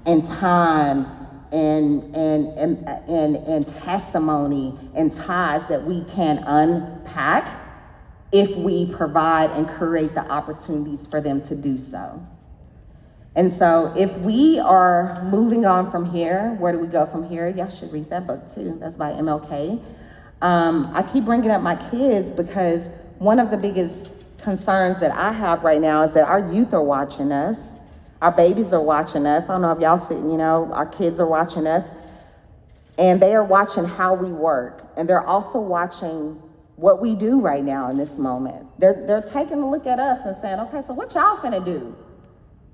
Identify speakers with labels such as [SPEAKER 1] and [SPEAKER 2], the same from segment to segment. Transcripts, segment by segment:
[SPEAKER 1] and time and testimony and ties that we can unpack if we provide and create the opportunities for them to do so. And so if we are moving on from here, where do we go from here? Y'all should read that book too. That's by MLK. I keep bringing up my kids because one of the biggest concerns that I have right now is that our youth are watching us. Our babies are watching us. I don't know if y'all see, our kids are watching us. And they are watching how we work. And they're also watching what we do right now in this moment. They're taking a look at us and saying, okay, so what y'all finna do?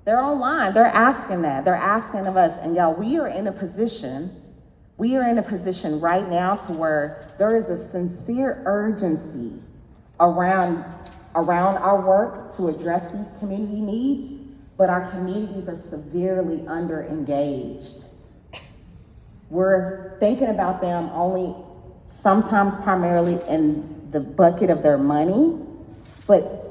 [SPEAKER 1] They're online, they're asking that. They're asking of us. And y'all, we are in a position right now to where there is a sincere urgency around our work to address these community needs, but our communities are severely under-engaged. We're thinking about them only sometimes primarily in the bucket of their money, but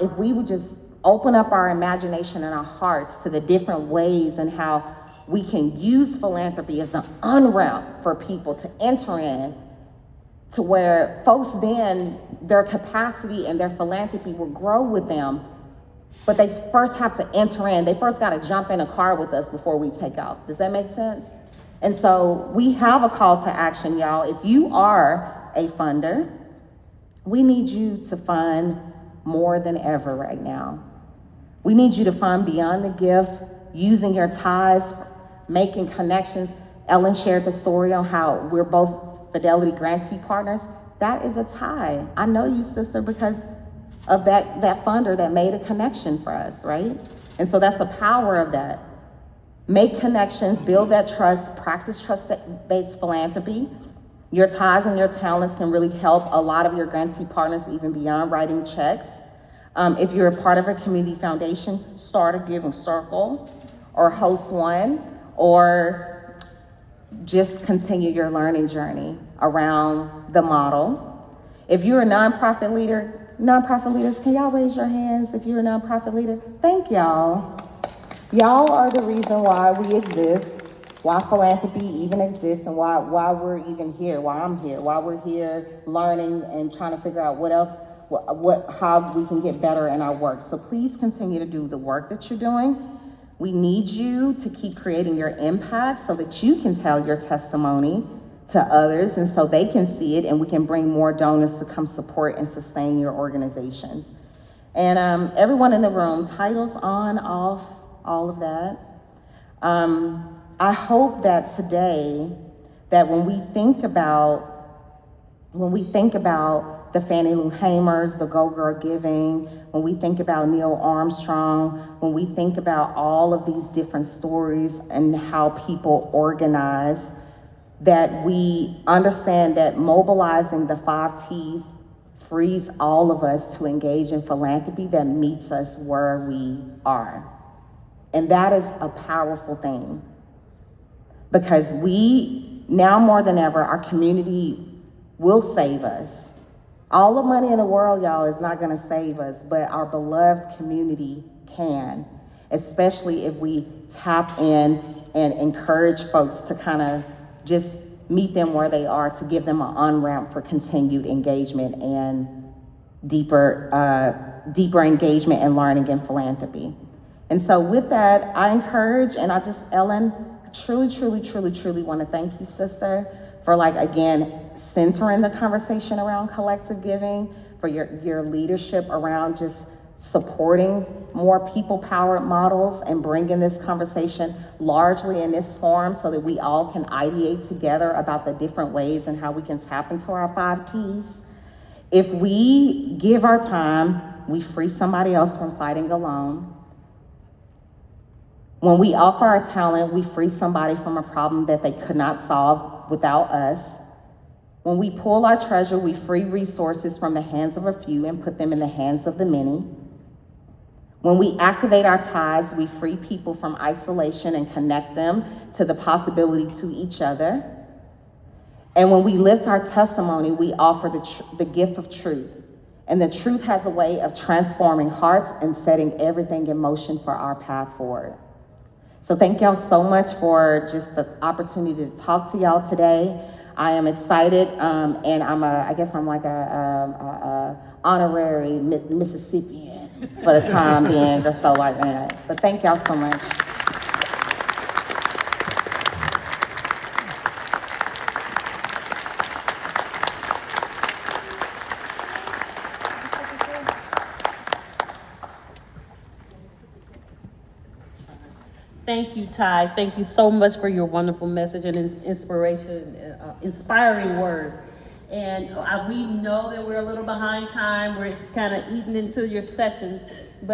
[SPEAKER 1] if we would just open up our imagination and our hearts to the different ways and how we can use philanthropy as an on-ramp for people to enter in, to where folks then, their capacity and their philanthropy will grow with them, but they first have to enter in. They first gotta jump in a car with us before we take off. Does that make sense? And so we have a call to action, y'all. If you are a funder, we need you to fund more than ever right now. We need you to fund beyond the gift, using your ties, making connections. Ellen shared the story on how we're both Fidelity grantee partners. That is a tie. I know you, sister, because of that funder that made a connection for us, right? And so that's the power of that. Make connections, build that trust, practice trust-based philanthropy. Your ties and your talents can really help a lot of your grantee partners even beyond writing checks. If you're a part of a community foundation, start a giving circle or host one, or just continue your learning journey around the model. If you're a nonprofit leaders, can y'all raise your hands if you're a nonprofit leader? Thank y'all. Y'all are the reason why we exist, why philanthropy even exists, and why we're even here, why I'm here, why we're here learning and trying to figure out how we can get better in our work. So please continue to do the work that you're doing. We need you to keep creating your impact so that you can tell your testimony to others and so they can see it and we can bring more donors to come support and sustain your organizations. And everyone in the room, titles on, off, all of that. I hope that today, that when we think about the Fannie Lou Hamers, the Go Girl Giving, when we think about Neil Armstrong, when we think about all of these different stories and how people organize, that we understand that mobilizing the 5 T's frees all of us to engage in philanthropy that meets us where we are. And that is a powerful thing, because we, now more than ever, our community will save us. All the money in the world, y'all, is not gonna save us, but our beloved community can, especially if we tap in and encourage folks to kind of just meet them where they are, to give them an on-ramp for continued engagement and deeper engagement and learning in philanthropy. And so with that, I encourage, and Ellen, truly wanna thank you, sister, for again, centering the conversation around collective giving, for your leadership around just supporting more people-powered models and bringing this conversation largely in this forum so that we all can ideate together about the different ways and how we can tap into our 5 T's. If we give our time, we free somebody else from fighting alone. When we offer our talent, we free somebody from a problem that they could not solve without us. When we pull our treasure, we free resources from the hands of a few and put them in the hands of the many. When we activate our ties, we free people from isolation and connect them to the possibility to each other. And when we lift our testimony, we offer the gift of truth. And the truth has a way of transforming hearts and setting everything in motion for our path forward. So thank y'all so much for just the opportunity to talk to y'all today. I am excited, and I guess I'm like a honorary Mississippian for the time being, or so like that. But thank y'all so much.
[SPEAKER 2] Thank you, Ty. Thank you so much for your wonderful message and inspiring words. And we know that we're a little behind time. We're kind of eating into your sessions.